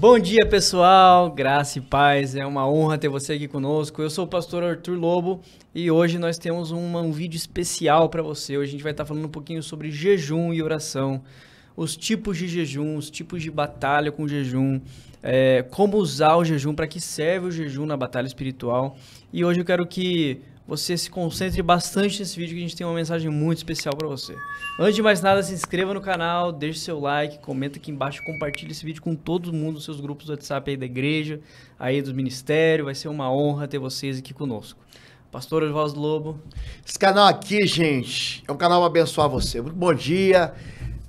Bom dia, pessoal, graça e paz, é uma honra ter você aqui conosco. Eu sou o pastor Arthur Lobo e hoje nós temos um vídeo especial para você. Hoje a gente vai estar falando um pouquinho sobre jejum e oração, os tipos de jejum, os tipos de batalha com jejum, como usar o jejum, para que serve o jejum na batalha espiritual. E hoje eu quero que você se concentre bastante nesse vídeo, que a gente tem uma mensagem muito especial para você. Antes de mais nada, se inscreva no canal, deixe seu like, comenta aqui embaixo, compartilhe esse vídeo com todo mundo, nos seus grupos do WhatsApp aí da igreja, aí do ministério. Vai ser uma honra ter vocês aqui conosco. Pastor Oswaldo Lobo. Esse canal aqui, gente, é um canal para abençoar você. Muito bom dia,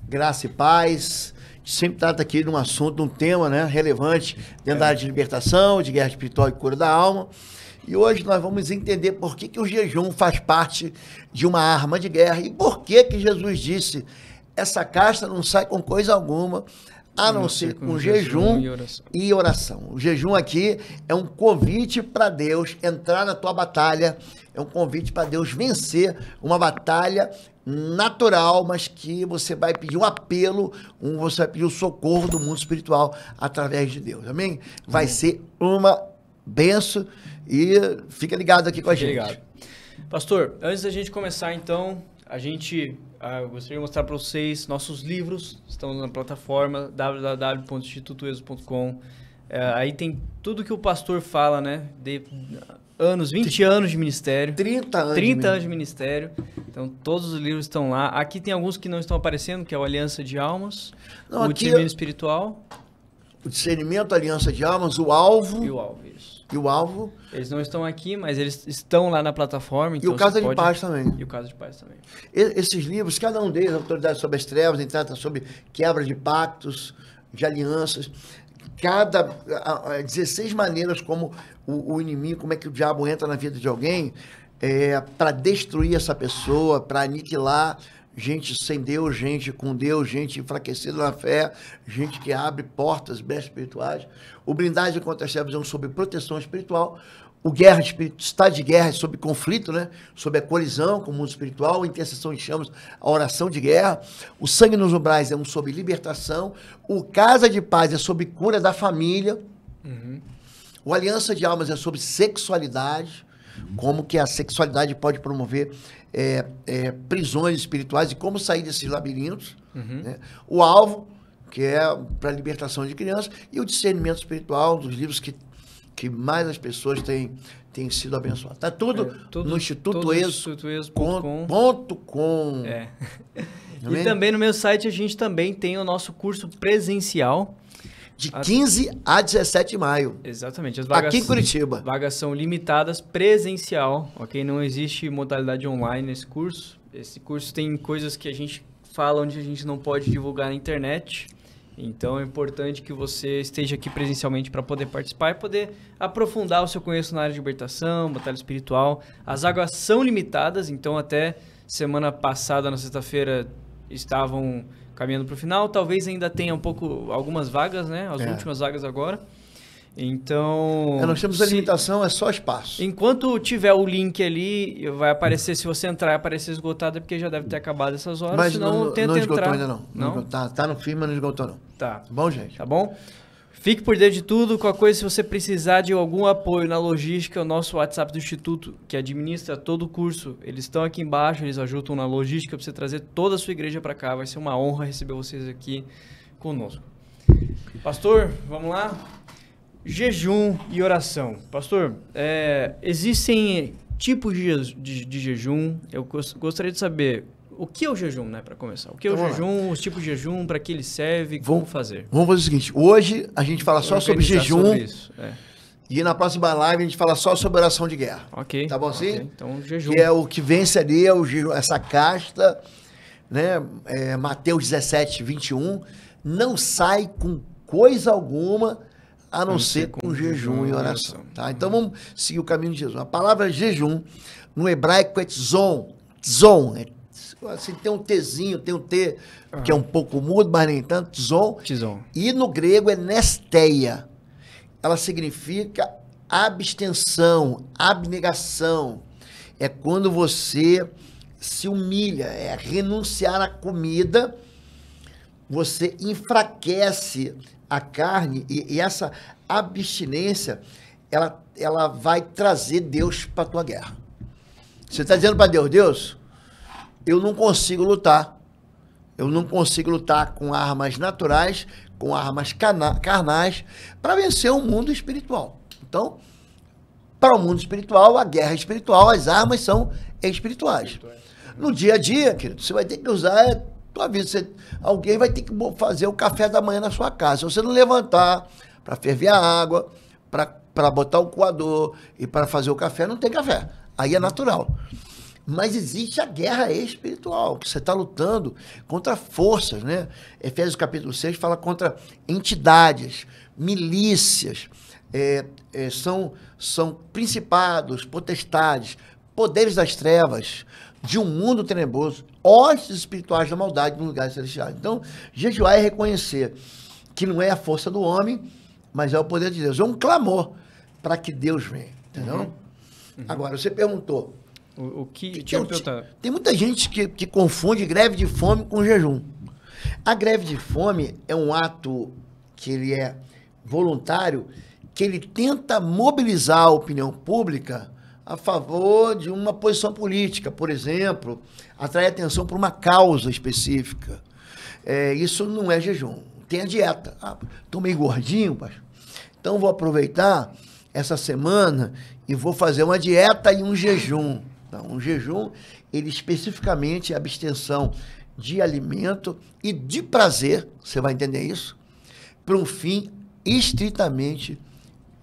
graça e paz. A gente sempre trata aqui de um assunto, de um tema, né, relevante dentro da área de libertação, de guerra espiritual e cura da alma. E hoje nós vamos entender por que o jejum faz parte de uma arma de guerra e por que Jesus disse: essa casta não sai com coisa alguma, a não ser com jejum e oração. O jejum aqui é um convite para Deus entrar na tua batalha, é um convite para Deus vencer uma batalha natural, mas que você vai pedir um apelo, você vai pedir o socorro do mundo espiritual através de Deus. Amém? Vai ser uma benção. E fica ligado aqui com a gente. Obrigado. Pastor, antes da gente começar, então, eu gostaria de mostrar para vocês nossos livros. Estão na plataforma www.institutoexo.com. Aí tem tudo que o pastor fala, né? De 20 anos de ministério. 30 anos de ministério. Então, todos os livros estão lá. Aqui tem alguns que não estão aparecendo, que é o Aliança de Almas, o Discernimento Espiritual. O Discernimento, a Aliança de Almas, o Alvo. E o Alvo, isso. E o Alvo. Eles não estão aqui, mas eles estão lá na plataforma. Então e o Casa de Paz também. E o Casa de Paz também. Esses livros, cada um deles, Autoridade sobre as Trevas, trata sobre quebra de pactos, de alianças. 16 maneiras como o inimigo, como é que o diabo entra na vida de alguém para destruir essa pessoa, para aniquilar gente sem Deus, gente com Deus, gente enfraquecida na fé, gente que abre portas, brechas espirituais. O Blindagem contra as Trevas é sobre proteção espiritual. O Estado de Guerra é sobre conflito, né? Sobre a colisão com o mundo espiritual. A Intercessão de Chamas, a oração de guerra. O Sangue nos Umbrais é sobre libertação. O Casa de Paz é sobre cura da família. Uhum. O Aliança de Almas é sobre sexualidade, como que a sexualidade pode promover prisões espirituais e como sair desses labirintos. Uhum. Né? O Alvo, que é para a libertação de crianças, e o Discernimento Espiritual, dos livros que mais as pessoas têm sido abençoadas. Está tudo no institutoexo.com. E também no meu site a gente também tem o nosso curso presencial. De 15 a 17 de maio. Exatamente. As vagas, aqui em Curitiba. Vagas são limitadas, presencial, ok? Não existe modalidade online nesse curso. Esse curso tem coisas que a gente fala onde a gente não pode divulgar na internet. Então é importante que você esteja aqui presencialmente para poder participar e poder aprofundar o seu conhecimento na área de libertação, batalha espiritual. As vagas são limitadas, então até semana passada, na sexta-feira, estavam caminhando para o final. Talvez ainda tenha algumas vagas, né? As últimas vagas agora. Então... nós temos a limitação, é só espaço. Enquanto tiver o link ali, vai aparecer, se você entrar e aparecer esgotado, é porque já deve ter acabado essas horas. Mas senão, não esgotou entrar. Ainda não. Não? Tá no fim, mas não esgotou não. Tá. Bom, gente? Tá bom? Fique por dentro de tudo. Qualquer coisa, se você precisar de algum apoio na logística, o nosso WhatsApp do Instituto, que administra todo o curso, eles estão aqui embaixo, eles ajudam na logística para você trazer toda a sua igreja para cá. Vai ser uma honra receber vocês aqui conosco. Pastor, vamos lá? Jejum e oração. Pastor, existem tipos de jejum. Eu gostaria de saber o que é o jejum, né, para começar. O que é o jejum, os tipos de jejum, para que ele serve, como fazer. Vamos fazer o seguinte, hoje a gente fala só sobre jejum, sobre isso, e na próxima live a gente fala só sobre oração de guerra. Ok. Tá bom assim? Okay. Então, jejum. Que é o que vence ali, essa casta, né, Mateus 17, 21, não sai com coisa alguma a não ser com jejum e oração. Tá? Então vamos seguir o caminho de Jesus. A palavra jejum, no hebraico é tzon. Tzon, assim, tem um Tzinho, tem um T que é um pouco mudo, mas nem tanto, tzon. E no grego é nesteia. Ela significa abstenção, abnegação. É quando você se humilha, é renunciar à comida você enfraquece a carne e essa abstinência, ela vai trazer Deus para a tua guerra. Você está dizendo para Deus, Deus, eu não consigo lutar. Eu não consigo lutar com armas naturais, com armas carnais, para vencer o mundo espiritual. Então, para o mundo espiritual, a guerra espiritual, as armas são espirituais. No dia a dia, querido, você vai ter que usar tua vida. Alguém vai ter que fazer o café da manhã na sua casa. Se você não levantar para ferver a água, para botar o coador e para fazer o café, não tem café. Aí é natural. Mas existe a guerra espiritual, que você está lutando contra forças, né? Efésios capítulo 6 fala contra entidades, milícias, são principados, potestades, poderes das trevas, de um mundo tenebroso, hostes espirituais da maldade no lugar celestial. Então, jejuar é reconhecer que não é a força do homem, mas é o poder de Deus. É um clamor para que Deus venha, entendeu? Agora, você perguntou... Tem muita gente que confunde greve de fome com jejum. A greve de fome é um ato que ele é voluntário, que ele tenta mobilizar a opinião pública a favor de uma posição política, por exemplo, atrair atenção para uma causa específica. Isso não é jejum. Tem a dieta. Estou meio gordinho, pastor. Então vou aproveitar essa semana e vou fazer uma dieta e um jejum. Não, um jejum, ele especificamente é abstenção de alimento e de prazer, você vai entender isso, para um fim estritamente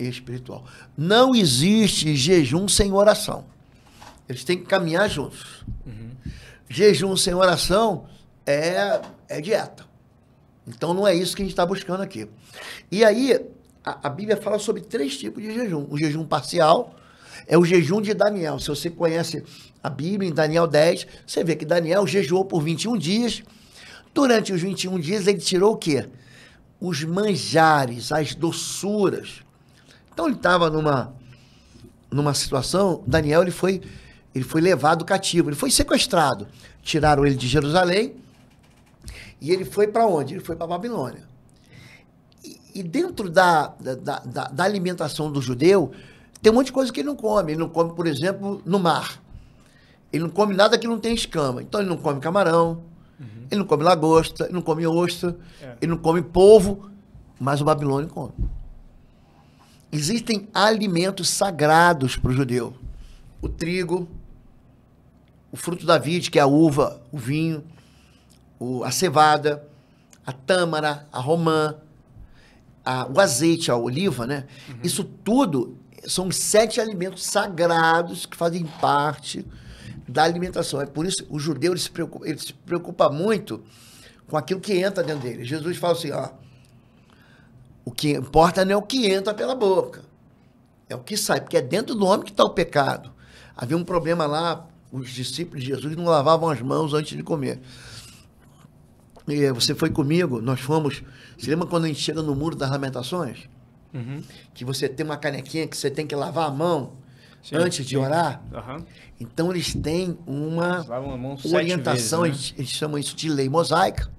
espiritual. Não existe jejum sem oração. Eles têm que caminhar juntos. Jejum sem oração é dieta. Então não é isso que a gente está buscando aqui. E aí, a Bíblia fala sobre 3 tipos de jejum. O jejum parcial é o jejum de Daniel. Se você conhece a Bíblia, em Daniel 10, você vê que Daniel jejuou por 21 dias. Durante os 21 dias, ele tirou o quê? Os manjares, as doçuras. Então, ele estava numa situação, Daniel, ele foi levado cativo, ele foi sequestrado. Tiraram ele de Jerusalém e ele foi para onde? Ele foi para a Babilônia. E dentro da alimentação do judeu, tem um monte de coisa que ele não come. Ele não come, por exemplo, no mar. Ele não come nada que não tem escama. Então, ele não come camarão, ele não come lagosta, ele não come ostra, ele não come polvo, mas o babilônio come. Existem alimentos sagrados para o judeu. O trigo, o fruto da vide, que é a uva, o vinho, a cevada, a tâmara, a romã, o azeite, a oliva, né? Isso tudo são 7 alimentos sagrados que fazem parte da alimentação. É por isso que o judeu ele se preocupa muito com aquilo que entra dentro dele. Jesus fala assim, o que importa não é o que entra pela boca, é o que sai, porque é dentro do homem que está o pecado. Havia um problema lá, os discípulos de Jesus não lavavam as mãos antes de comer. E você foi comigo, nós fomos... Você lembra quando a gente chega no Muro das Lamentações? Que você tem uma canequinha que você tem que lavar a mão antes de orar? Então, eles têm uma orientação, vezes, né? Eles chamam isso de lei mosaica.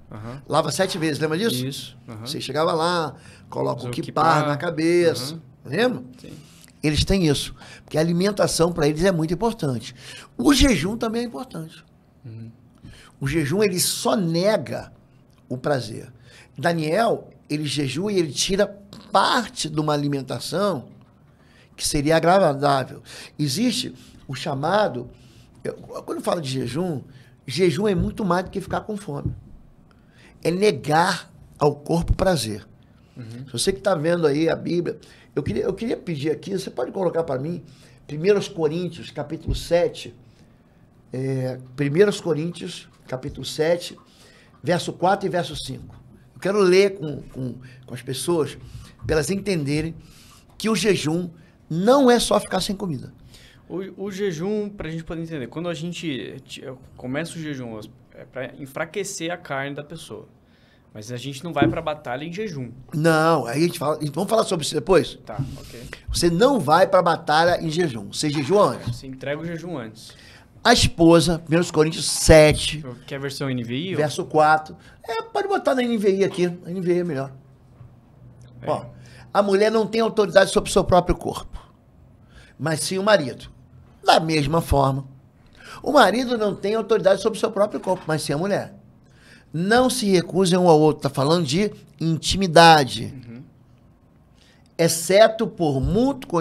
Lava 7 vezes, lembra disso? Isso. Você chegava lá, coloca o kippah na cabeça, lembra? Sim. Eles têm isso, porque a alimentação para eles é muito importante. O jejum também é importante. O jejum, ele só nega o prazer. Daniel, ele jejua e ele tira parte de uma alimentação que seria agradável. Existe o chamado... Quando eu falo de jejum, jejum é muito mais do que ficar com fome. É negar ao corpo prazer. Se você que está vendo aí a Bíblia, eu queria pedir aqui, você pode colocar para mim, 1 Coríntios, capítulo 7, 1 Coríntios, capítulo 7, verso 4 e verso 5. Eu quero ler com as pessoas, para elas entenderem que o jejum não é só ficar sem comida. O jejum, para a gente poder entender, quando a gente começa o jejum, é para enfraquecer a carne da pessoa. Mas a gente não vai para a batalha em jejum. Não, aí a gente fala, vamos falar sobre isso depois? Tá, ok. Você não vai para a batalha em jejum, você jejua antes. Você entrega o jejum antes. A esposa, 1 Coríntios 7, Que é a versão NVI? verso 4. Pode botar na NVI aqui. A NVI é melhor. Ó, a mulher não tem autoridade sobre o seu próprio corpo, mas sim o marido. Da mesma forma, o marido não tem autoridade sobre o seu próprio corpo, mas sim a mulher. Não se recusem um ao outro. Está falando de intimidade. Exceto por mútuo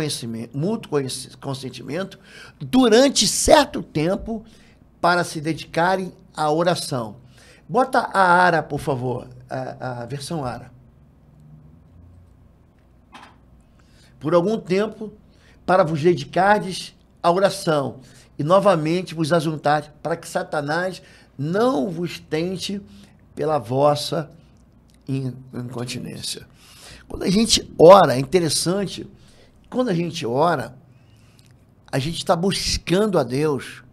consentimento, durante certo tempo, para se dedicarem à oração. Bota a ARA, por favor, a versão ARA. Por algum tempo, para vos dedicardes à oração, e novamente vos ajuntar, para que Satanás não vos tente pela vossa incontinência. Quando a gente ora, é interessante, quando a gente ora, a gente está buscando a Deus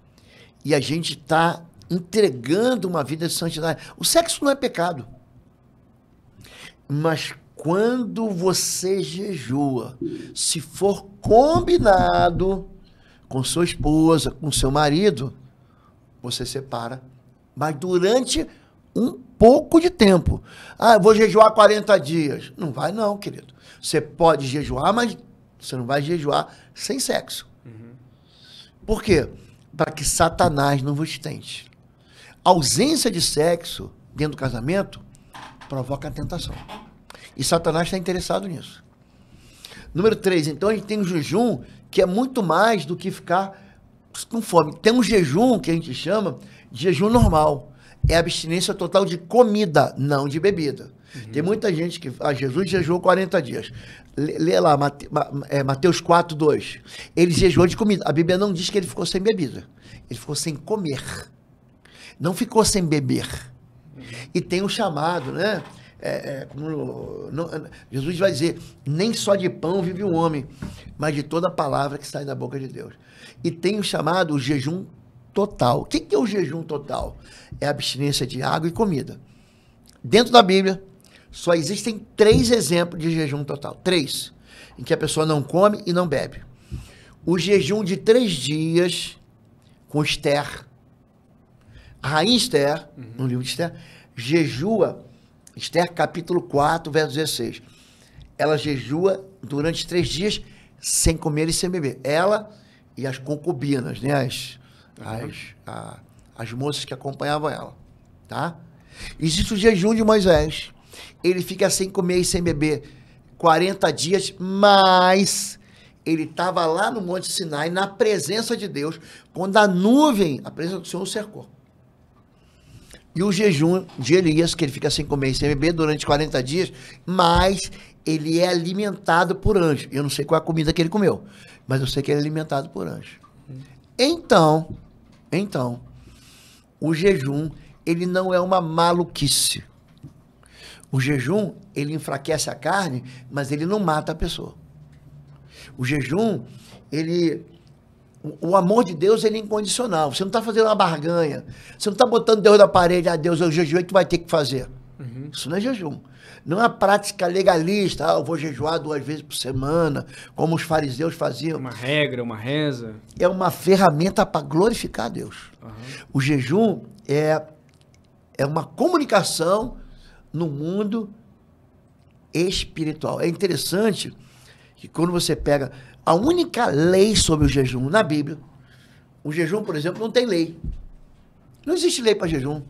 e a gente está entregando uma vida de santidade. O sexo não é pecado, mas quando você jejua, se for combinado com sua esposa, com seu marido, você separa, mas durante um pouco de tempo. Eu vou jejuar 40 dias. Não vai não, querido. Você pode jejuar, mas você não vai jejuar sem sexo. Por quê? Para que Satanás não vos tente. A ausência de sexo dentro do casamento provoca a tentação. E Satanás está interessado nisso. Número 3, então a gente tem um jejum que é muito mais do que ficar com fome. Tem um jejum que a gente chama de jejum normal. É abstinência total de comida, não de bebida. Tem muita gente que... Jesus jejuou 40 dias. Lê lá, Mateus 4, 2. Ele jejuou de comida. A Bíblia não diz que ele ficou sem bebida. Ele ficou sem comer. Não ficou sem beber. E tem o chamado, né? Jesus vai dizer, nem só de pão vive o homem, mas de toda a palavra que sai da boca de Deus. E tem o chamado, o jejum total. O que é o jejum total? É a abstinência de água e comida. Dentro da Bíblia, só existem 3 exemplos de jejum total. 3, em que a pessoa não come e não bebe. O jejum de 3 dias com Esther. A rainha Esther, no livro de Esther, jejua, Esther capítulo 4, verso 16. Ela jejua durante 3 dias sem comer e sem beber. Ela e as concubinas, né? As moças que acompanhavam ela, tá? Existe o jejum de Moisés. Ele fica sem comer e sem beber 40 dias, mas ele estava lá no Monte Sinai, na presença de Deus, quando a nuvem, a presença do Senhor, o cercou. E o jejum de Elias, que ele fica sem comer e sem beber durante 40 dias, mas ele é alimentado por anjo. Eu não sei qual é a comida que ele comeu, mas eu sei que ele é alimentado por anjo. Então, o jejum, ele não é uma maluquice. O jejum, ele enfraquece a carne, mas ele não mata a pessoa. O jejum, o amor de Deus, ele é incondicional. Você não está fazendo uma barganha. Você não está botando Deus na parede, Deus, eu jejuei, tu vai ter que fazer. Isso não é jejum. Não é uma prática legalista, eu vou jejuar 2 vezes por semana, como os fariseus faziam. Uma regra, uma reza. É uma ferramenta para glorificar a Deus. O jejum é uma comunicação no mundo espiritual. É interessante que quando você pega a única lei sobre o jejum na Bíblia, o jejum, por exemplo, não tem lei. Não existe lei para jejum.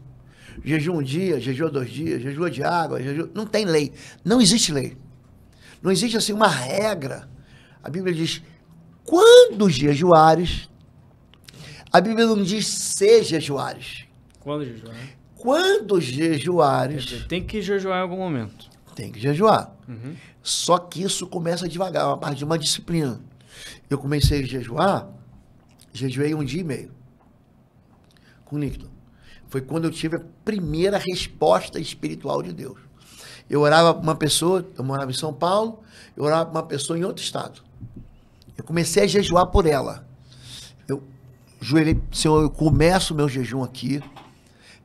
Jejum um dia, jejum 2 dias, jejum de água, não tem lei. Não existe lei. Não existe assim uma regra. A Bíblia diz, quando jejuares, a Bíblia não diz se jejuares. Quando jejuar? Quando jejuares... Quer dizer, tem que jejuar em algum momento. Tem que jejuar. Só que isso começa devagar, a partir de uma disciplina. Eu comecei a jejuar, jejuei 1 dia e meio. Com líquido. Foi quando eu tive a primeira resposta espiritual de Deus. Eu orava para uma pessoa, eu morava em São Paulo, eu orava para uma pessoa em outro estado. Eu comecei a jejuar por ela. Eu joelhei, Senhor, eu começo o meu jejum aqui,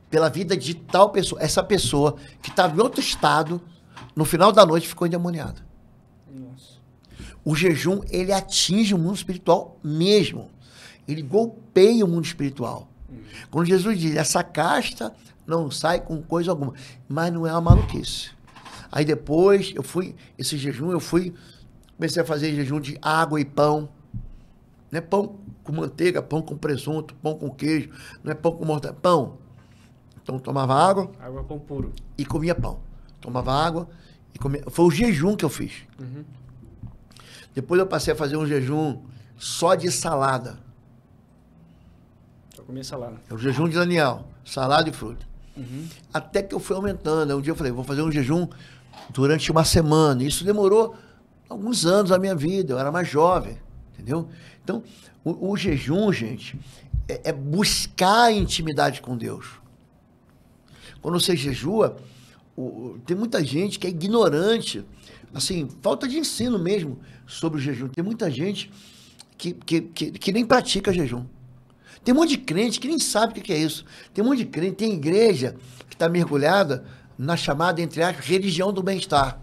pela vida de tal pessoa. Essa pessoa que estava em outro estado, no final da noite ficou endemoniada. Nossa. O jejum, ele atinge o mundo espiritual mesmo. Ele golpeia o mundo espiritual. Quando Jesus diz, essa casta não sai com coisa alguma. Mas não é uma maluquice. Aí depois, esse jejum, comecei a fazer jejum de água e pão. Não é pão com manteiga, pão com presunto, pão com queijo. Não é pão com mortadela, pão. Então tomava água. Água, pão puro. E comia pão. Tomava água e comia. Foi o jejum que eu fiz. Depois eu passei a fazer um jejum só de salada. Só comia salada. É o jejum de Daniel. Salada e fruta. Até que eu fui aumentando. Aí um dia eu falei, vou fazer um jejum durante uma semana. Isso demorou alguns anos da minha vida. Eu era mais jovem. Entendeu? Então, o jejum, gente, é buscar a intimidade com Deus. Quando você jejua, tem muita gente que é ignorante, assim, falta de ensino mesmo sobre o jejum. Tem muita gente que nem pratica jejum. Tem um monte de crente que nem sabe o que é isso. Tem um monte de crente, tem igreja que está mergulhada na chamada, entre aspas, religião do bem-estar.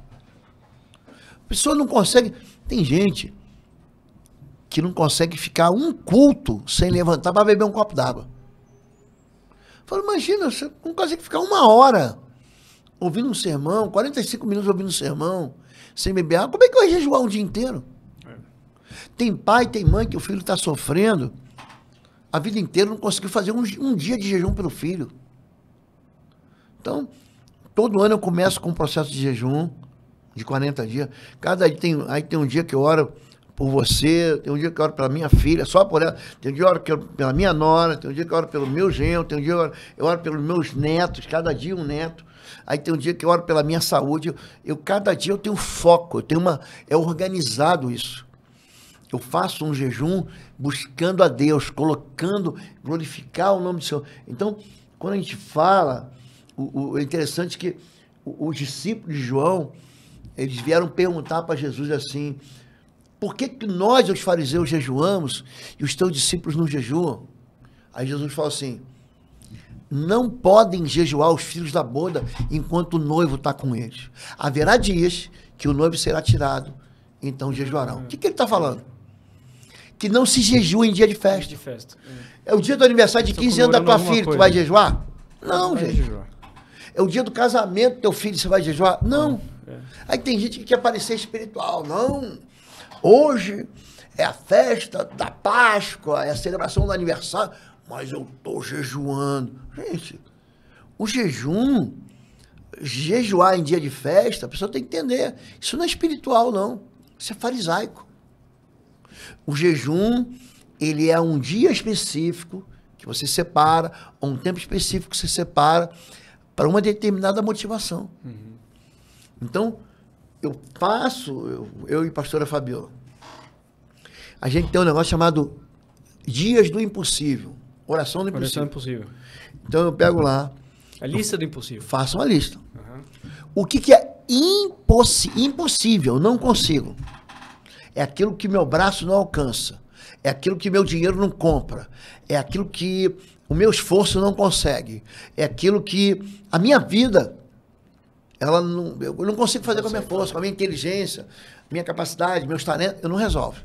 A pessoa não consegue... Tem gente que não consegue ficar um culto sem levantar para beber um copo d'água. Fala, imagina, você não consegue ficar uma hora ouvindo um sermão, 45 minutos ouvindo um sermão, sem beber água. Como é que vai jejuar um dia inteiro? Tem pai, tem mãe que o filho está sofrendo, a vida inteira não conseguiu fazer um dia de jejum pelo filho. Então, todo ano eu começo com um processo de jejum de 40 dias. Aí tem um dia que eu oro por você, tem um dia que eu oro pela minha filha, só por ela, tem um dia que eu oro pela minha nora, tem um dia que eu oro pelo meu genro, tem um dia que eu oro pelos meus netos, cada dia um neto. Aí tem um dia que eu oro pela minha saúde. Cada dia eu tenho foco, é organizado isso. Eu faço um jejum buscando a Deus, glorificar o nome do Senhor. Então, quando a gente fala, é interessante que os discípulos de João, eles vieram perguntar para Jesus assim, por que nós, os fariseus, jejuamos e os teus discípulos não jejuam? Aí Jesus falou assim, não podem jejuar os filhos da boda enquanto o noivo está com eles. Haverá dias que o noivo será tirado, então jejuarão. O que ele está falando? Que não se jejua em dia de festa. É o dia do aniversário de 15 anos da tua filha, tu vai jejuar? Não, gente. É o dia do casamento do teu filho, você vai jejuar? Não. Aí tem gente que quer parecer espiritual. Não. Hoje é a festa da Páscoa, é a celebração do aniversário, mas eu estou jejuando. Gente, o jejum, jejuar em dia de festa, a pessoa tem que entender. Isso não é espiritual, não. Isso é farisaico. O jejum, ele é um dia específico que você separa, ou um tempo específico que você separa para uma determinada motivação. Então, eu e a pastora Fabiola, a gente tem um negócio chamado Dias do Impossível, oração do impossível. Oração impossível. Então eu pego lá. A lista do impossível. Faço uma lista. O que é impossível, não consigo. É aquilo que meu braço não alcança. É aquilo que meu dinheiro não compra. É aquilo que o meu esforço não consegue. É aquilo que a minha vida... eu não consigo fazer com a minha força, com a minha inteligência, minha capacidade, meus talentos, eu não resolvo.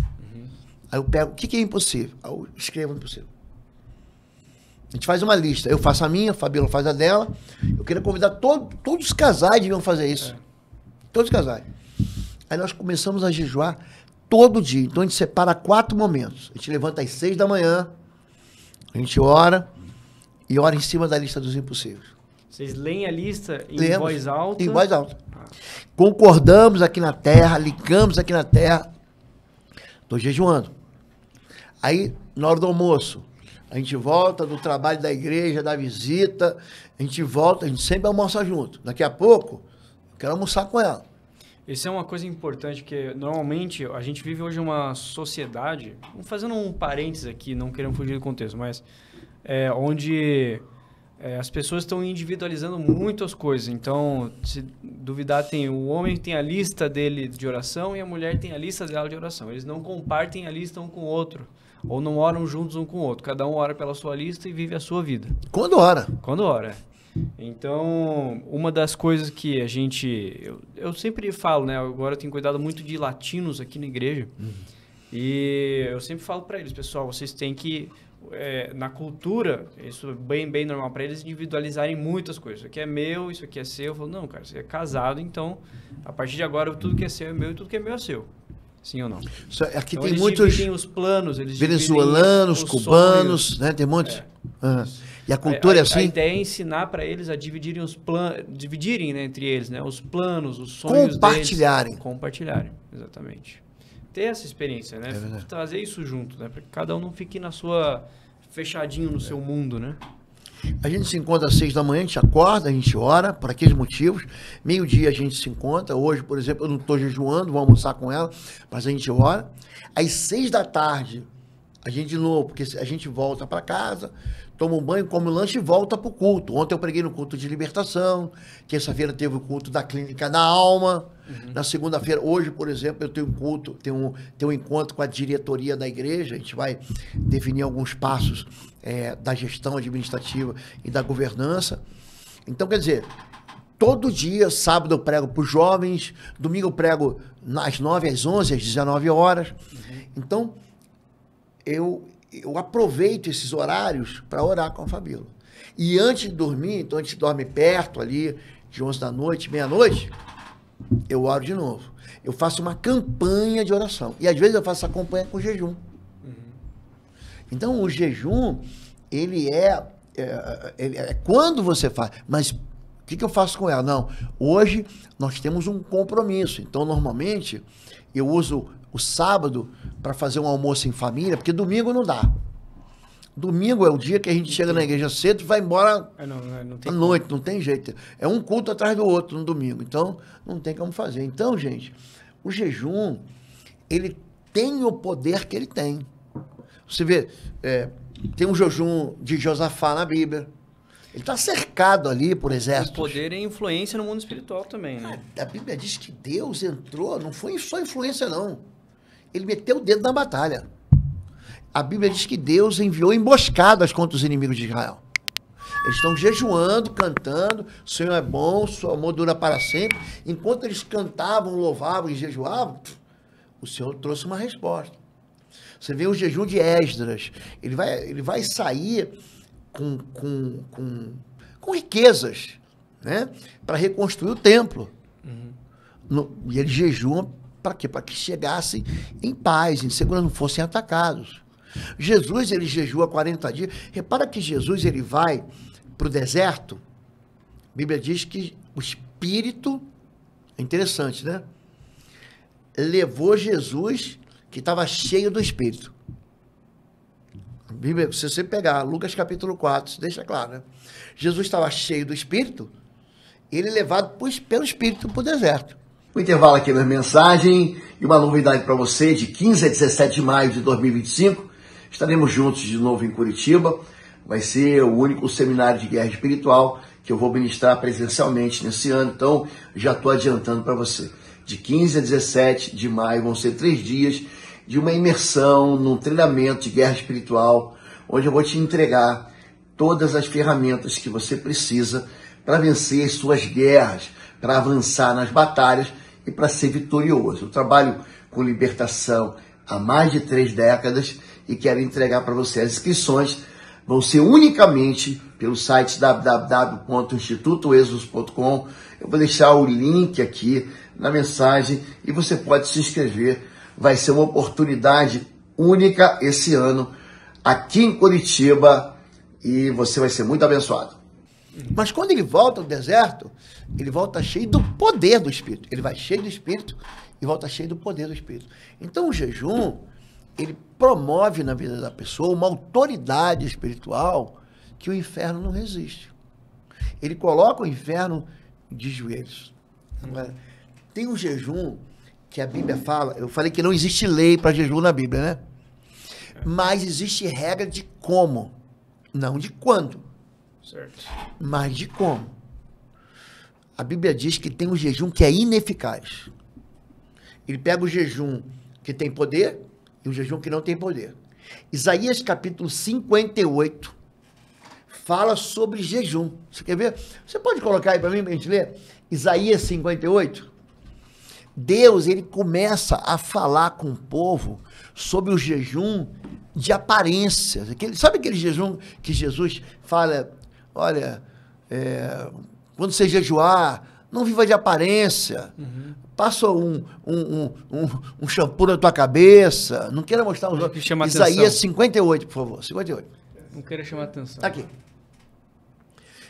Aí eu pego, o que é impossível? Aí eu escrevo impossível. A gente faz uma lista, eu faço a minha, a Fabiola faz a dela. Eu queria convidar todos os casais deviam fazer isso. Todos os casais. Aí nós começamos a jejuar todo dia. Então a gente separa 4 momentos. A gente levanta às 6 da manhã, a gente ora e ora em cima da lista dos impossíveis. Vocês leem a lista em voz alta? Em voz alta. Concordamos aqui na terra, ligamos aqui na terra. Estou jejuando. Aí, na hora do almoço, a gente volta do trabalho da igreja, da visita, a gente volta, a gente sempre almoça junto. Daqui a pouco, eu quero almoçar com ela. Isso é uma coisa importante, que normalmente a gente vive hoje uma sociedade, fazendo um parênteses aqui, não querendo fugir do contexto, mas onde... as pessoas estão individualizando muito as coisas. Então, se duvidar, o homem tem a lista dele de oração e a mulher tem a lista dela de oração. Eles não compartem a lista um com o outro. Ou não oram juntos um com o outro. Cada um ora pela sua lista e vive a sua vida. Quando ora. Quando ora. Então, uma das coisas que a gente... Eu sempre falo, né? Agora eu tenho cuidado muito de latinos aqui na igreja. E eu sempre falo para eles, pessoal, vocês têm que, na cultura, isso é bem normal para eles, individualizarem muitas coisas. Isso aqui é meu, isso aqui é seu. Eu falo, não, cara, você é casado, então, a partir de agora, tudo que é seu é meu e tudo que é meu é seu. Sim ou não? Aqui então, tem eles muitos dividem os planos, eles venezuelanos, cubanos, sonhos, né? Tem muitos. E a cultura é assim? A ideia é ensinar para eles a dividirem os planos, dividirem, né, entre eles, né, os planos, os sonhos compartilharem. Deles. Compartilharem, exatamente. Ter essa experiência, né? Trazer isso junto, né? Para que cada um não fique na sua... fechadinho no seu mundo, né? A gente se encontra às 6 da manhã, a gente acorda, a gente ora, por aqueles motivos. Meio-dia a gente se encontra. Hoje, por exemplo, eu não estou jejuando, vou almoçar com ela, mas a gente ora. Às 6 da tarde, a gente de novo, porque a gente volta para casa, toma um banho, come um lanche e volta para o culto. Ontem eu preguei no culto de libertação, terça-feira teve o culto da Clínica da Alma. Na segunda-feira, hoje, por exemplo, eu tenho um culto, tenho um encontro com a diretoria da igreja, a gente vai definir alguns passos da gestão administrativa e da governança. Então, quer dizer, todo dia, sábado eu prego para os jovens, domingo eu prego às 9, às 11, às 19 horas. Então, eu aproveito esses horários para orar com a Fabíola. E antes de dormir, então a gente dorme perto ali, de 11 da noite, meia-noite, eu oro de novo. Eu faço uma campanha de oração. E às vezes eu faço essa campanha com jejum. Então o jejum, ele é quando você faz. Mas o que eu faço com ela? Não, hoje nós temos um compromisso. Então normalmente eu uso o sábado para fazer um almoço em família, porque domingo não dá. Domingo é o dia que a gente chega na igreja cedo e vai embora à noite, não tem jeito. É um culto atrás do outro no domingo, então não tem como fazer. Então, gente, o jejum, ele tem o poder que ele tem. Você vê, tem um jejum de Josafá na Bíblia. Ele está cercado ali por exércitos. O poder e influência no mundo espiritual também, né? A Bíblia diz que Deus entrou, não foi só influência, não. Ele meteu o dedo na batalha. A Bíblia diz que Deus enviou emboscadas contra os inimigos de Israel. Eles estão jejuando, cantando, o Senhor é bom, seu amor dura para sempre. Enquanto eles cantavam, louvavam e jejuavam, o Senhor trouxe uma resposta. Você vê o jejum de Esdras, ele vai sair com riquezas, né? Para reconstruir o templo. E eles jejuam para quê? Para que chegassem em paz, em segurança, não fossem atacados. Jesus, ele jejua 40 dias. Repara que Jesus, ele vai para o deserto. A Bíblia diz que o Espírito, é interessante, né? Levou Jesus, que estava cheio do Espírito. A Bíblia, se você pegar Lucas capítulo 4, isso deixa claro, né? Jesus estava cheio do Espírito, ele levado pelo Espírito para o deserto. O intervalo aqui na mensagem e uma novidade para você, de 15 a 17 de maio de 2025, estaremos juntos de novo em Curitiba. Vai ser o único seminário de guerra espiritual que eu vou ministrar presencialmente nesse ano, então já estou adiantando para você. De 15 a 17 de maio vão ser 3 dias de uma imersão num treinamento de guerra espiritual, onde eu vou te entregar todas as ferramentas que você precisa para vencer as suas guerras, para avançar nas batalhas e para ser vitorioso. Eu trabalho com libertação há mais de 3 décadas e quero entregar para você. As inscrições vão ser unicamente pelo site www.institutoexodus.com. Eu vou deixar o link aqui na mensagem e você pode se inscrever. Vai ser uma oportunidade única esse ano aqui em Curitiba e você vai ser muito abençoado. Mas quando ele volta ao deserto, ele volta cheio do poder do Espírito. Ele vai cheio do Espírito e volta cheio do poder do Espírito. Então o jejum, ele promove na vida da pessoa uma autoridade espiritual que o inferno não resiste. Ele coloca o inferno de joelhos. Agora, tem um jejum que a Bíblia fala, eu falei que não existe lei para jejum na Bíblia, né? Mas existe regra de como, não de quando. Certo. Mas de como. A Bíblia diz que tem um jejum que é ineficaz. Ele pega o jejum que tem poder e o jejum que não tem poder. Isaías capítulo 58 fala sobre jejum. Você quer ver? Você pode colocar aí para mim, para a gente ler? Isaías 58. Deus, ele começa a falar com o povo sobre o jejum de aparência. Sabe aquele jejum que Jesus fala, olha, quando você jejuar, não viva de aparência. Passa um shampoo na tua cabeça. Não queira mostrar os outros. Isaías 58, por favor. 58. Não queira chamar atenção. Aqui.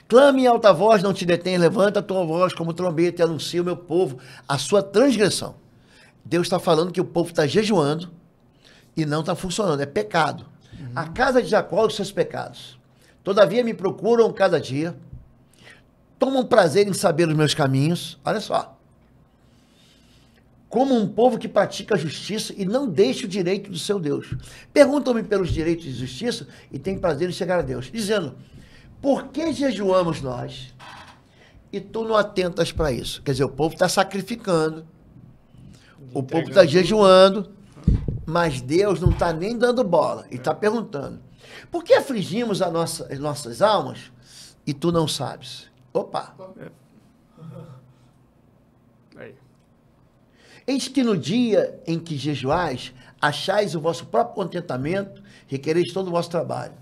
Clame em alta voz, não te detém. Levanta a tua voz como trombeta e anuncia ao meu povo a sua transgressão. Deus está falando que o povo está jejuando e não está funcionando. É pecado. A casa de Jacó, os seus pecados. Todavia me procuram cada dia. Tomam prazer em saber os meus caminhos. Olha só. Como um povo que pratica a justiça e não deixa o direito do seu Deus. Perguntam-me pelos direitos de justiça e tem prazer em chegar a Deus. Dizendo, por que jejuamos nós e tu não atentas para isso? Quer dizer, o povo está sacrificando, o povo está jejuando, mas Deus não está nem dando bola. E está perguntando, por que afligimos as nossas almas e tu não sabes? Opa! Eis que no dia em que jejuais, achais o vosso próprio contentamento, requereis todo o vosso trabalho.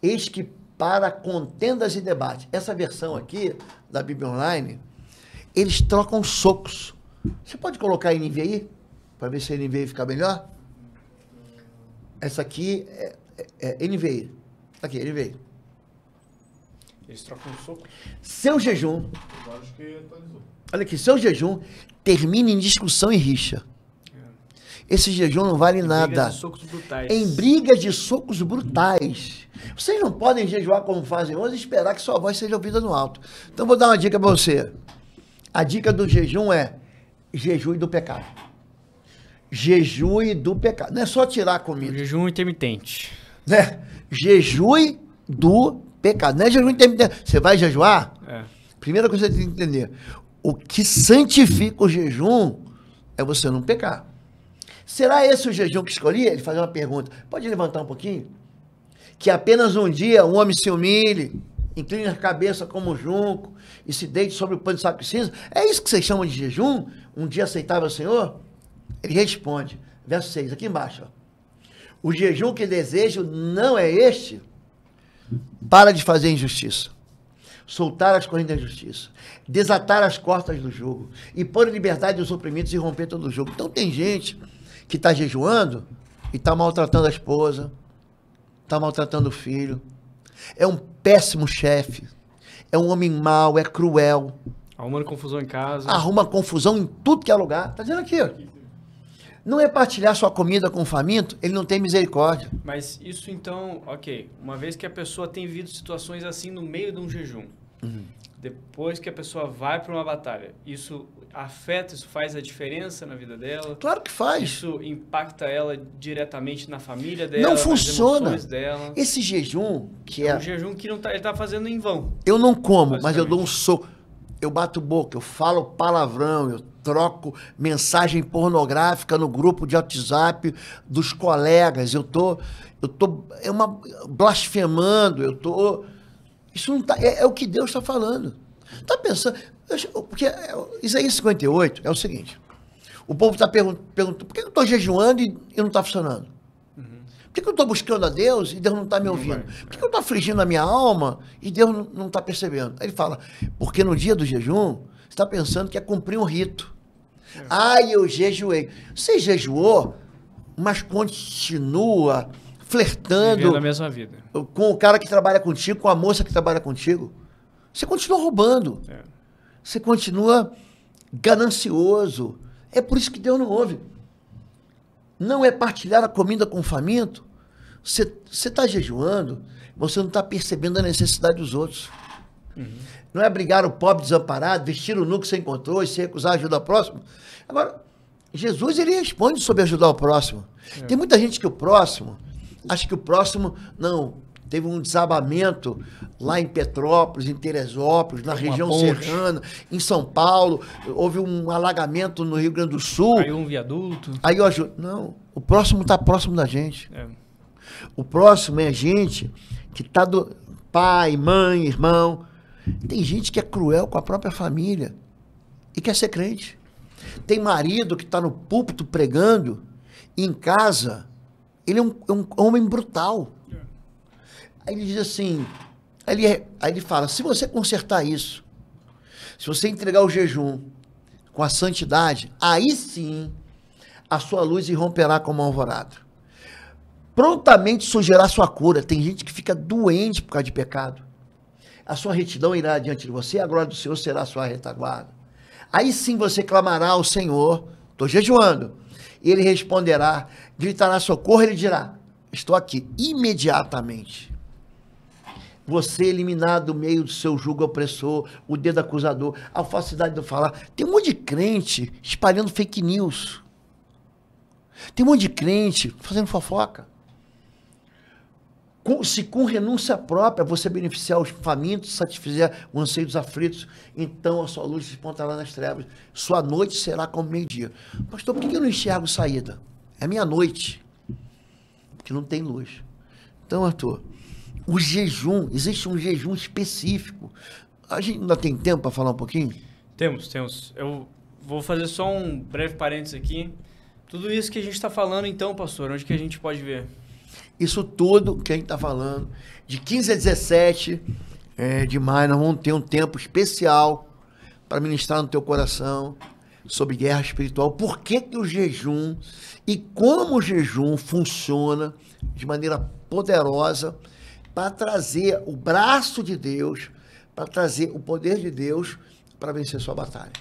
Eis que para contendas e debates. Essa versão aqui, da Bíblia Online, eles trocam socos. Você pode colocar a NVI, para ver se a NVI fica melhor? Essa aqui é NVI. Aqui, NVI. Eles trocam socos? Seu jejum... Eu acho que atualizou. Olha aqui, seu jejum termina em discussão e rixa. Esse jejum não vale nada. Brigas de socos brutais. Em brigas de socos brutais. Vocês não podem jejuar como fazem hoje e esperar que sua voz seja ouvida no alto. Então vou dar uma dica para você. A dica do jejum é jejue do pecado. Jejue do pecado. Não é só tirar a comida. Jejum intermitente. Né? Jejue do pecado. Não é jejum intermitente. Você vai jejuar? Primeira coisa que você tem que entender. O que santifica o jejum é você não pecar. Será esse o jejum que escolhi? Ele faz uma pergunta. Pode levantar um pouquinho? Que apenas um dia um homem se humilhe, incline a cabeça como junco e se deite sobre o pano de saco e cinza. É isso que vocês chamam de jejum? Um dia aceitável ao Senhor? Ele responde, verso 6, aqui embaixo. Ó. O jejum que desejo não é este. Para de fazer injustiça. Soltar as correntes da justiça, desatar as costas do jugo e pôr em liberdade os oprimidos e romper todo o jugo. Então tem gente que está jejuando e está maltratando a esposa, está maltratando o filho, é um péssimo chefe, é um homem mau, é cruel. Arrumando confusão em casa. Arruma confusão em tudo que é lugar. Está dizendo aqui, ó. Não é partilhar sua comida com o faminto, ele não tem misericórdia. Mas isso então, ok, uma vez que a pessoa tem vivido situações assim no meio de um jejum, depois que a pessoa vai para uma batalha, isso afeta, isso faz a diferença na vida dela? Claro que faz. Isso impacta ela diretamente na família dela, não funciona. nas emoções dela? Esse jejum que é um jejum que não tá, ele está fazendo em vão. Eu não como, mas eu dou um soco. Eu bato boca, eu falo palavrão, eu troco mensagem pornográfica no grupo de WhatsApp dos colegas, eu tô blasfemando, isso não tá, é o que Deus está falando. Tá pensando, porque Isaías 58 é o seguinte, o povo está perguntando, por que eu estou jejuando e não está funcionando? Por que eu estou buscando a Deus e Deus não está me ouvindo? Por que eu estou afligindo a minha alma e Deus não está percebendo? Aí ele fala, porque no dia do jejum, você está pensando que é cumprir um rito. Eu jejuei. Você jejuou, mas continua flertando vivendo a mesma vida com o cara que trabalha contigo, com a moça que trabalha contigo. Você continua roubando. Você continua ganancioso. É por isso que Deus não ouve. Não é partilhar a comida com o faminto. Você está jejuando, você não está percebendo a necessidade dos outros. Não é brigar o pobre desamparado, vestir o nu que você encontrou e se recusar a ajudar o próximo. Agora, Jesus, ele responde sobre ajudar o próximo. Tem muita gente que o próximo, acha que o próximo, não, teve um desabamento lá em Petrópolis, em Teresópolis, na região serrana, em São Paulo, houve um alagamento no Rio Grande do Sul. Caiu um viaduto. Aí eu ajudo. Não, o próximo está próximo da gente. O próximo é gente que está do pai, mãe, irmão. Tem gente que é cruel com a própria família e quer ser crente. Tem marido que está no púlpito pregando e em casa ele é um homem brutal. Aí ele diz assim, aí ele fala, se você consertar isso, se você entregar o jejum com a santidade, aí sim a sua luz irromperá como uma alvorada. Prontamente surgirá sua cura. Tem gente que fica doente por causa de pecado. A sua retidão irá diante de você, a glória do Senhor será a sua retaguarda. Aí sim você clamará ao Senhor, estou jejuando, e ele responderá, gritará socorro, ele dirá, estou aqui, imediatamente. Você eliminado do meio do seu jugo opressor, o dedo acusador, a falsidade do falar. Tem um monte de crente espalhando fake news. Tem um monte de crente fazendo fofoca. Se com renúncia própria você beneficiar os famintos, satisfizer o anseio dos aflitos, então a sua luz se espontará nas trevas. Sua noite será como meio-dia. Pastor, por que eu não enxergo saída? É meia-noite. Porque não tem luz. Então, Arthur, o jejum, existe um jejum específico. A gente ainda tem tempo para falar um pouquinho? Temos. Eu vou fazer só um breve parênteses aqui. Tudo isso que a gente está falando, então, pastor, onde que a gente pode ver? Isso tudo que a gente está falando, de 15 a 17 de maio, nós vamos ter um tempo especial para ministrar no teu coração sobre guerra espiritual. Por que que o jejum e como o jejum funciona de maneira poderosa para trazer o braço de Deus, para trazer o poder de Deus para vencer sua batalha.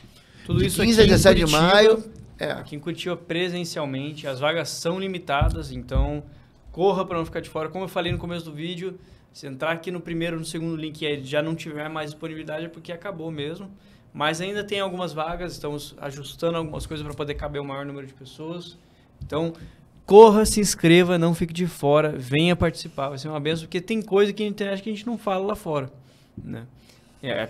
Tudo isso 15 a 17 de maio. Aqui em Curitiba, presencialmente, as vagas são limitadas, então corra para não ficar de fora. Como eu falei no começo do vídeo, se entrar aqui no primeiro, no segundo link e já não tiver mais disponibilidade é porque acabou mesmo. Mas ainda tem algumas vagas, estamos ajustando algumas coisas para poder caber o maior número de pessoas. Então, corra, se inscreva, não fique de fora, venha participar, vai ser uma benção, porque tem coisa que na internet que a gente não fala lá fora, né?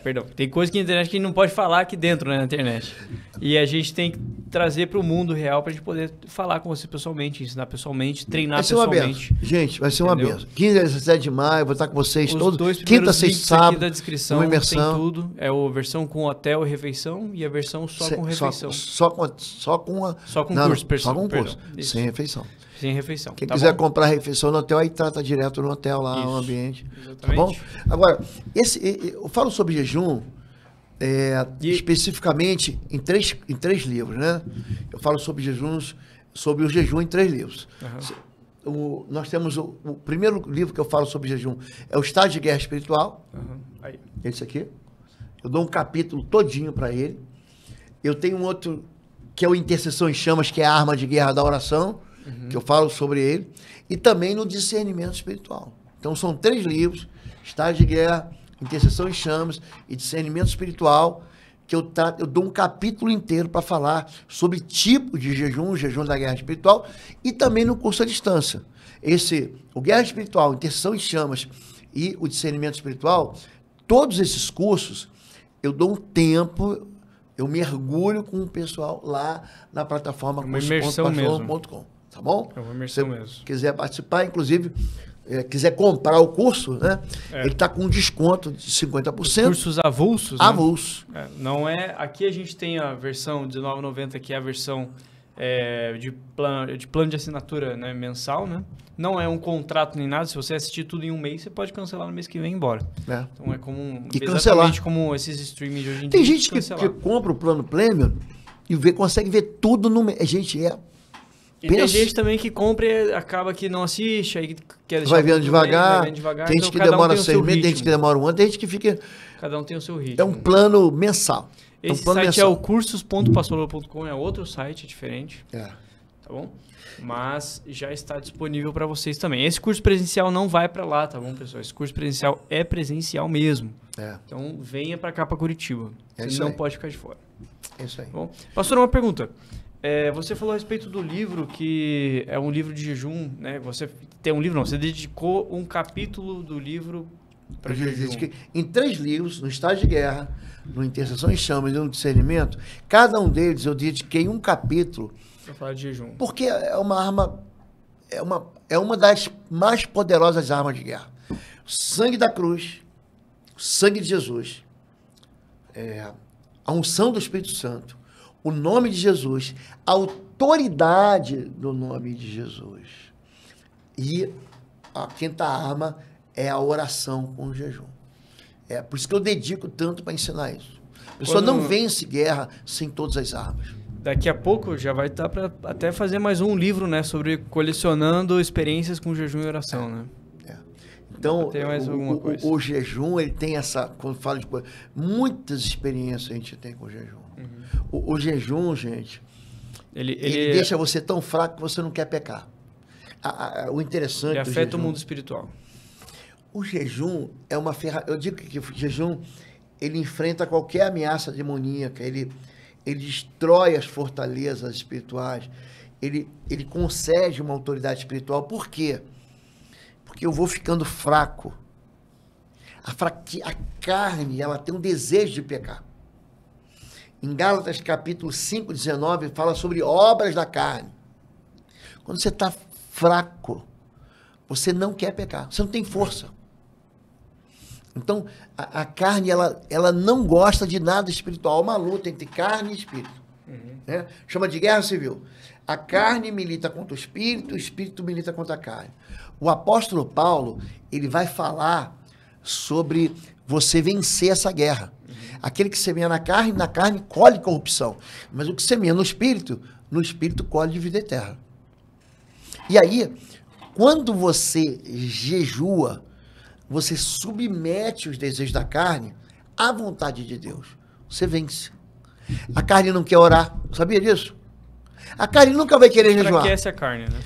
Perdão, tem coisa que na internet que a gente não pode falar aqui dentro, né, na internet. E a gente tem que trazer para o mundo real para a gente poder falar com você pessoalmente, ensinar pessoalmente, treinar pessoalmente. Gente, vai ser uma benção. 15 a 17 de maio, vou estar com vocês todos. Quinta, sexta, sábado. Aqui da descrição tem tudo. É a versão com hotel e refeição e a versão só com refeição. Só com curso. Só com curso. Sem refeição. Sem refeição. Quem quiser comprar refeição no hotel, aí trata direto no hotel lá, no ambiente. Exatamente. Tá bom? Agora, eu falo sobre jejum especificamente em três livros, né? Eu falo sobre o jejum em 3 livros. Uhum. Nós temos o primeiro livro que eu falo sobre jejum é o Estágio de Guerra Espiritual. Uhum. Esse aqui. Eu dou um capítulo todinho para ele. Eu tenho um outro que é o Intercessão em Chamas, que é a arma de guerra da oração. Uhum. Que eu falo sobre ele, e também no discernimento espiritual. Então são 3 livros, Estágio de Guerra, Intercessão em Chamas e Discernimento Espiritual, que eu dou um capítulo inteiro para falar sobre tipo de jejum, o jejum da guerra espiritual, e também no curso à distância. O Guerra Espiritual, Intercessão em Chamas e o Discernimento Espiritual, todos esses cursos, eu dou um tempo, eu mergulho com o pessoal lá na plataforma curso.pastor.com. Tá bom? É uma imersão mesmo. Se quiser participar, inclusive, quiser comprar o curso, né? Ele está com um desconto de 50%. Cursos avulsos, né? Avulso. Não é... Aqui a gente tem a versão de R$19,90, que é a versão de plano de assinatura, né, mensal, né? Não é um contrato nem nada. Se você assistir tudo em um mês, você pode cancelar no mês que vem e ir embora. Então é como... exatamente como esses streamings de hoje em dia. Tem gente que compra o plano Premium e consegue ver tudo no mês. Gente, E tem gente também que compra e acaba que não assiste, aí quer deixar vai vendo devagar. Tem gente que demora 6 meses, tem gente que demora um ano, tem gente que fica... Cada um tem o seu ritmo. É um plano mensal. Esse site é o cursos.pastorlobo.com, é outro site diferente. Tá bom? Mas já está disponível para vocês também. Esse curso presencial não vai para lá, tá bom, pessoal? Esse curso presencial é presencial mesmo. Então venha para cá, para Curitiba. Você não pode ficar de fora. É isso aí. Tá bom? Pastor, uma pergunta. Você falou a respeito do livro, que é um livro de jejum, né? Você tem um livro, não, você dedicou um capítulo do livro para jejum. Em 3 livros, no Estágio de Guerra, no Intercessão em Chamas e no Discernimento, cada um deles eu dediquei um capítulo para falar de jejum. Porque é uma arma, é uma das mais poderosas armas de guerra. O sangue da cruz, o sangue de Jesus, a unção do Espírito Santo, o nome de Jesus, a autoridade do nome de Jesus. E a quinta arma é a oração com o jejum. É por isso que eu dedico tanto para ensinar isso. A pessoa não vence guerra sem todas as armas. Daqui a pouco já vai estar para até fazer mais um livro, né? Sobre colecionando experiências com jejum e oração, né? Então, mais alguma coisa. O jejum, ele tem essa, quando fala de coisa, muitas experiências a gente tem com o jejum. O jejum, gente, ele deixa você tão fraco que você não quer pecar. O interessante ele do afeta jejum, o mundo espiritual. O jejum é uma ferramenta. Eu digo que o jejum, ele enfrenta qualquer ameaça demoníaca, ele destrói as fortalezas espirituais, ele concede uma autoridade espiritual. Por quê? Porque eu vou ficando fraco. A carne, ela tem um desejo de pecar. Em Gálatas capítulo 5, 19, fala sobre obras da carne. Quando você está fraco, você não quer pecar, você não tem força. Então, a carne, ela não gosta de nada espiritual. Uma luta entre carne e espírito. Né? Chama de guerra civil. A carne milita contra o espírito milita contra a carne. O apóstolo Paulo, ele vai falar sobre você vencer essa guerra. Aquele que semeia na carne colhe corrupção. Mas o que semeia no espírito colhe de vida eterna. E aí, quando você jejua, você submete os desejos da carne à vontade de Deus. Você vence. A carne não quer orar. Sabia disso? A carne nunca vai querer jejuar. Enfraquece a carne, né?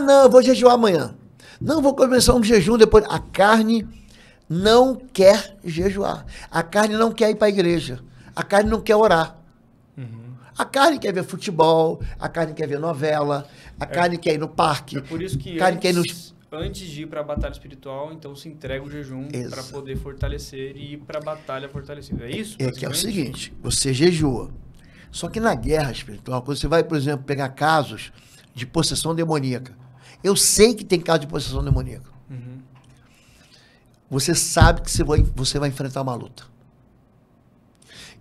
Não, eu vou jejuar amanhã. Não, vou começar um jejum depois. A carne não quer jejuar. A carne não quer ir para a igreja. A carne não quer orar. A carne quer ver futebol, a carne quer ver novela, a carne quer ir no parque. É por isso que antes de ir para a batalha espiritual, então se entrega o jejum para poder fortalecer e ir para a batalha fortalecida. É isso? É que é o seguinte, você jejua. Só que na guerra espiritual, quando você vai, por exemplo, pegar casos de possessão demoníaca, eu sei que tem caso de possessão demoníaca. Você sabe que você vai enfrentar uma luta.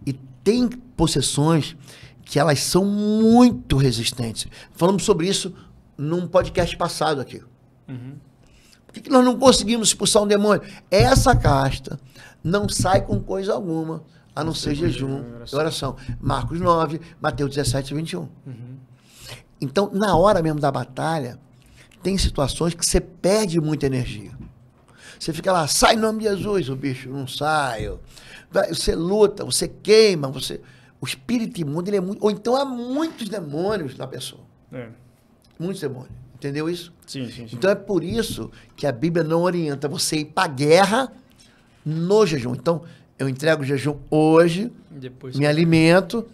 E tem possessões que elas são muito resistentes. Falamos sobre isso num podcast passado aqui. Por que nós não conseguimos expulsar um demônio? Essa casta não sai com coisa alguma, a não ser jejum e oração. Marcos 9, Mateus 17, 21. Então, na hora mesmo da batalha, tem situações que você perde muita energia. Você fica lá, sai em nome de Jesus, o bicho não sai. Você luta, você queima, o espírito imundo, ele é muito... Ou então há muitos demônios na pessoa. Muitos demônios. Entendeu isso? Sim. Então é por isso que a Bíblia não orienta você ir para a guerra no jejum. Então, eu entrego o jejum hoje, me alimento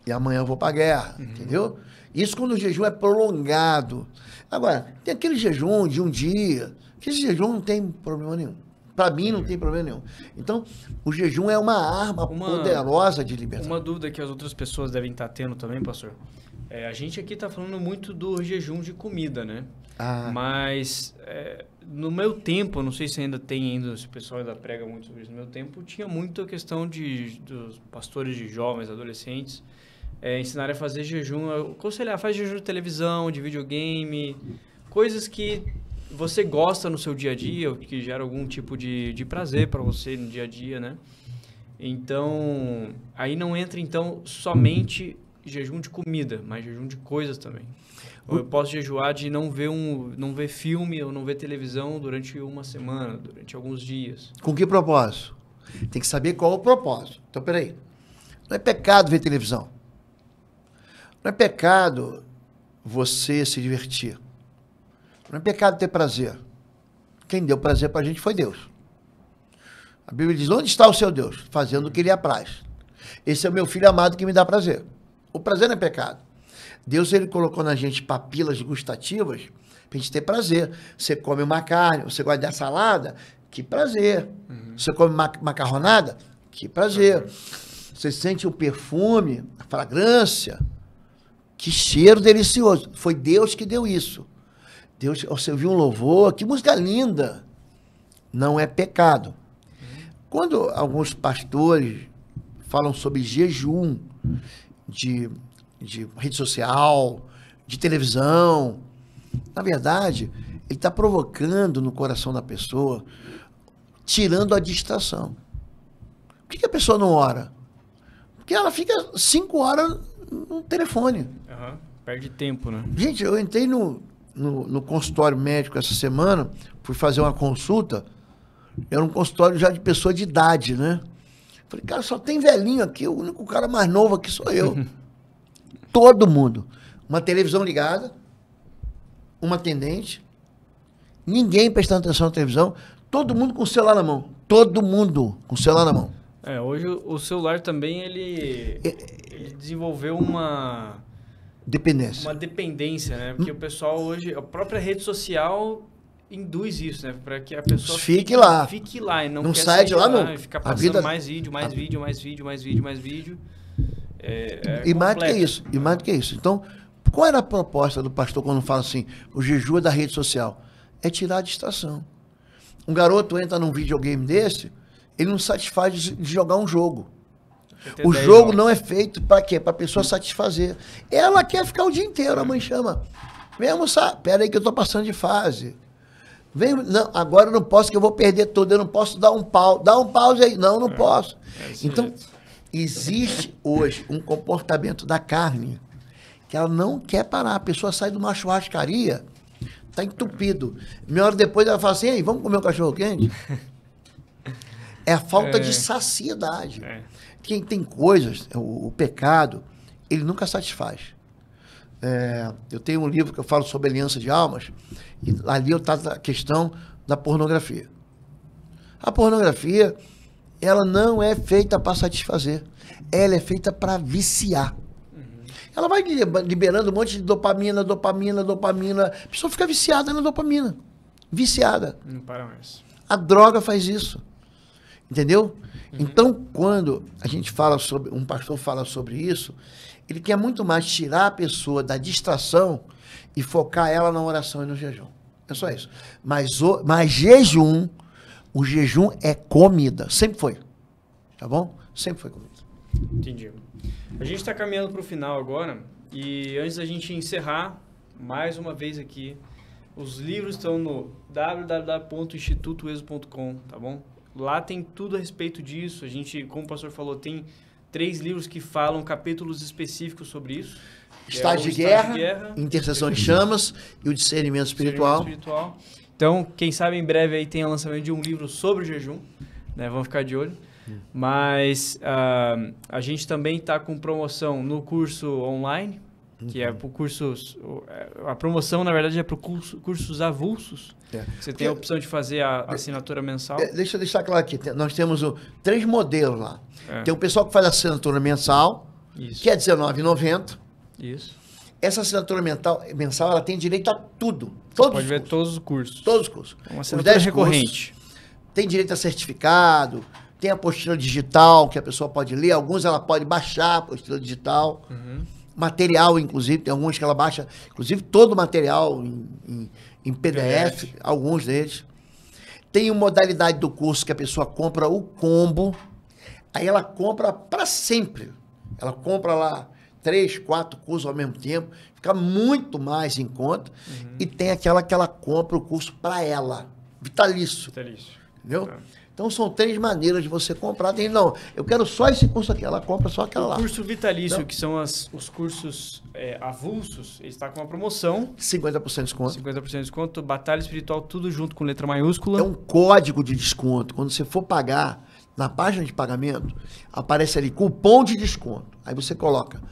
e amanhã eu vou para a guerra. Entendeu? Isso quando o jejum é prolongado. Agora, tem aquele jejum de um dia, que esse jejum não tem problema nenhum. Para mim não tem problema nenhum. Então, o jejum é uma arma poderosa de libertação. Uma dúvida que as outras pessoas devem estar tendo também, pastor. A gente aqui está falando muito do jejum de comida, né? Mas no meu tempo, não sei se ainda se o pessoal ainda prega muito sobre isso, no meu tempo tinha muito a questão dos pastores de jovens, adolescentes, ensinarem a fazer jejum, aconselhar, faz jejum de televisão, de videogame, coisas que você gosta no seu dia a dia, ou que gera algum tipo de prazer para você no dia a dia, né? Então, aí não entra então somente jejum de comida, mas jejum de coisas também. Ou eu posso jejuar de não ver filme ou não ver televisão durante uma semana, durante alguns dias. Com que propósito? Tem que saber qual é o propósito. Então, peraí. Não é pecado ver televisão. Não é pecado você se divertir. Não é pecado ter prazer. Quem deu prazer pra gente foi Deus. A Bíblia diz, onde está o seu Deus? Fazendo o que lhe apraz. Esse é o meu filho amado que me dá prazer. O prazer não é pecado. Deus, ele colocou na gente papilas gustativas pra gente ter prazer. Você come uma carne, você gosta de salada, que prazer. Você come macarronada, que prazer. Você sente o perfume, a fragrância, que cheiro delicioso. Foi Deus que deu isso. Deus, você ouviu um louvor, que música linda. Não é pecado. Quando alguns pastores falam sobre jejum, de rede social, de televisão. Na verdade, ele está provocando no coração da pessoa, tirando a distração. Por que a pessoa não ora? Porque ela fica 5 horas no telefone. Uhum. Perde tempo, né? Gente, eu entrei no consultório médico essa semana, fui fazer uma consulta, era um consultório já de pessoa de idade, né? Falei, cara, só tem velhinho aqui, o único cara mais novo aqui sou eu. Todo mundo. Uma televisão ligada, uma atendente, ninguém prestando atenção na televisão, todo mundo com o celular na mão. Todo mundo com o celular na mão. Hoje o celular também, ele desenvolveu uma dependência, né? Porque o pessoal hoje, a própria rede social induz isso, né? Para que a pessoa fique lá e não quer sai de lá, não. E ficar passando mais vídeo. E mais do que isso, e mais do que isso. Então, qual era a proposta do pastor quando fala assim, o jejum é da rede social? É tirar a distração. Um garoto entra num videogame desse, ele não satisfaz de jogar um jogo. O jogo não é feito para quê? Para a pessoa satisfazer. Ela quer ficar o dia inteiro, a mãe chama. Vem almoçar. Pera aí que eu estou passando de fase. Vem, não, agora eu não posso que eu vou perder tudo. Eu não posso dar um pau. Dá um pause aí. Não posso. Então, existe hoje um comportamento da carne que ela não quer parar. A pessoa sai de uma churrascaria, tá entupido. Meia hora depois ela fala assim, ei, vamos comer um cachorro quente? É a falta de saciedade. Quem tem coisas, o pecado, ele nunca satisfaz. Eu tenho um livro que eu falo sobre aliança de almas, e ali eu trato a questão da pornografia. A pornografia, ela não é feita para satisfazer, ela é feita para viciar. Ela vai liberando um monte de dopamina, a pessoa fica viciada na dopamina. Viciada. Não para mais. A droga faz isso. Entendeu? Então, quando a gente fala sobre, um pastor fala sobre isso, ele quer muito mais tirar a pessoa da distração e focar ela na oração e no jejum. É só isso. Mas jejum, o jejum é comida. Sempre foi. Tá bom? Sempre foi comida. Entendi. A gente está caminhando para o final agora e antes da gente encerrar, mais uma vez aqui, os livros estão no www.institutoexo.com, tá bom? Lá tem tudo a respeito disso. A gente, como o pastor falou, tem 3 livros que falam capítulos específicos sobre isso. Estágio de Guerra, Intercessão de Chamas e o Discernimento Espiritual. Então, quem sabe em breve aí tem o lançamento de um livro sobre o jejum, né? Vamos ficar de olho. Mas a gente também está com promoção no curso online, que é para o curso... A promoção, na verdade, é para cursos avulsos. Você tem a opção de fazer a assinatura mensal. Deixa eu deixar claro aqui. Nós temos 3 modelos lá. Tem o pessoal que faz a assinatura mensal, que é R$19,90. Isso. Essa assinatura mensal, ela tem direito a tudo. Todos pode ver todos os cursos. Todos os cursos. É uma assinatura recorrente. Tem direito a certificado, tem a apostila digital, que a pessoa pode ler. Alguns ela pode baixar a apostila digital. Material, inclusive, tem alguns que ela baixa, inclusive todo o material em PDF, alguns deles. Tem uma modalidade do curso que a pessoa compra o combo, aí ela compra para sempre. Ela compra lá 3, 4 cursos ao mesmo tempo, fica muito mais em conta. E tem aquela que ela compra o curso para ela, vitalício. Entendeu? Então, são 3 maneiras de você comprar. Tem, não, eu quero só esse curso aqui. Ela compra só aquela lá. O curso vitalício, então, que são os cursos avulsos, ele está com uma promoção. 50% de desconto. 50% de desconto. Batalha Espiritual, tudo junto com letra maiúscula. É um código de desconto. Quando você for pagar, na página de pagamento, aparece ali cupom de desconto. Aí você coloca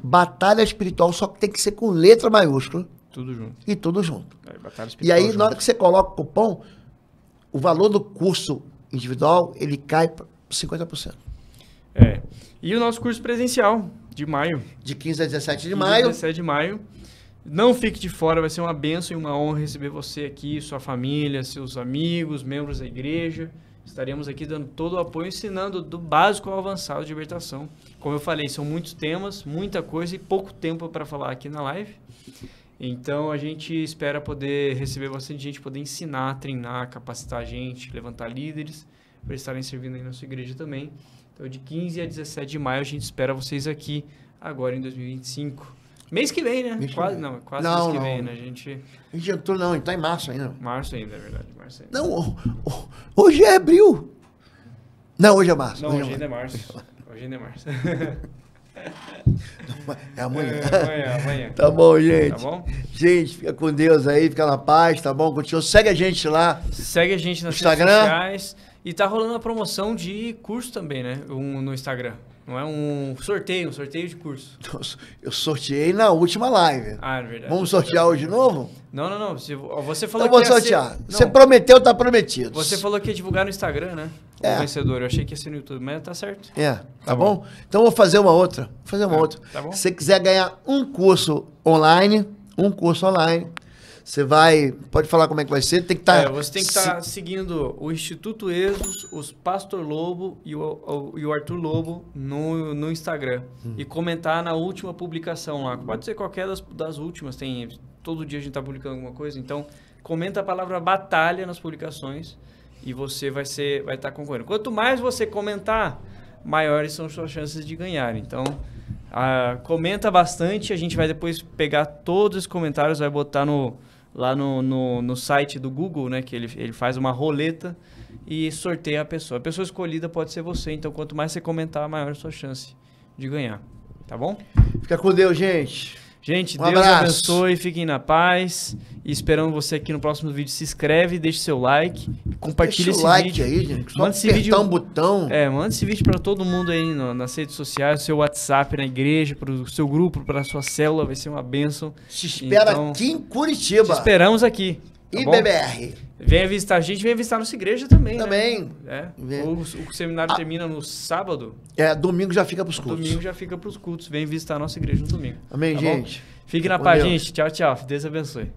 Batalha Espiritual, só que tem que ser com letra maiúscula. Tudo junto. E tudo junto. Batalha Espiritual e aí, junto. Na hora que você coloca o cupom, o valor do curso individual, ele cai para 50%. E o nosso curso presencial, de maio. De 15 a 17 de maio. 17 de maio. Não fique de fora, vai ser uma bênção e uma honra receber você aqui, sua família, seus amigos, membros da igreja. Estaremos aqui dando todo o apoio, ensinando do básico ao avançado de libertação. Como eu falei, são muitos temas, muita coisa e pouco tempo para falar aqui na live. Então, a gente espera poder receber bastante gente, poder ensinar, treinar, capacitar a gente, levantar líderes, para estarem servindo aí na sua igreja também. Então, de 15 a 17 de maio, a gente espera vocês aqui agora em 2025. Mês que vem, né? Quase, não, quase Não, mês que não. vem, né? A gente entrou, não, a gente tá em março ainda. março ainda, é verdade, março ainda. Não, hoje é abril. Não, hoje é março. Não, hoje ainda é março. Hoje ainda é março. É amanhã. Amanhã. Tá bom, gente. Tá bom? Gente, fica com Deus aí, fica na paz, tá bom? Continua. Segue a gente lá. Segue a gente nas Instagram. redes sociais. E tá rolando a promoção de curso também, né? No Instagram. Não é um sorteio de curso. Eu sorteei na última live. Ah, é verdade. Vamos sortear hoje de novo? Não. Você falou Então vou que ia sortear. ser... Você Não, prometeu, tá prometido. você falou que ia divulgar no Instagram, né? É. O vencedor. Eu achei que ia ser no YouTube, mas tá certo. Tá bom? Então vou fazer uma outra. Tá bom. Se você quiser ganhar um curso online, você pode falar como é que vai ser, tem que estar... você tem que estar seguindo o Instituto Exos, os Pastor Lobo e o Arthur Lobo no Instagram. E comentar na última publicação lá. Pode ser qualquer das últimas, todo dia a gente tá publicando alguma coisa, então comenta a palavra batalha nas publicações e você vai estar concorrendo. Quanto mais você comentar, maiores são suas chances de ganhar. Então, comenta bastante, a gente vai depois pegar todos os comentários, vai botar lá no site do Google, né, que ele faz uma roleta e sorteia a pessoa. A pessoa escolhida pode ser você, então quanto mais você comentar, maior a sua chance de ganhar. Tá bom? Fica com Deus, gente. Gente, Um Deus abraço. abençoe, fiquem na paz. E esperando você aqui no próximo vídeo. Se inscreve, deixe seu like, compartilha Deixa esse o like vídeo. aí, gente. Só Manda esse apertar vídeo- um botão. Manda esse vídeo para todo mundo aí nas redes sociais, seu WhatsApp, na igreja, para o seu grupo, para a sua célula, vai ser uma bênção. Se espera Então, aqui em Te Curitiba. esperamos aqui. Tá bom? IBBR. Venha visitar a gente, venha visitar a nossa igreja também. Também. Né? Vem. O seminário termina no sábado, Domingo já fica pros cultos. domingo já fica para os cultos. Vem visitar a nossa igreja no domingo. Amém, Tá bom? gente. Fique na Com paz, Deus. gente. Tchau, tchau. Deus abençoe.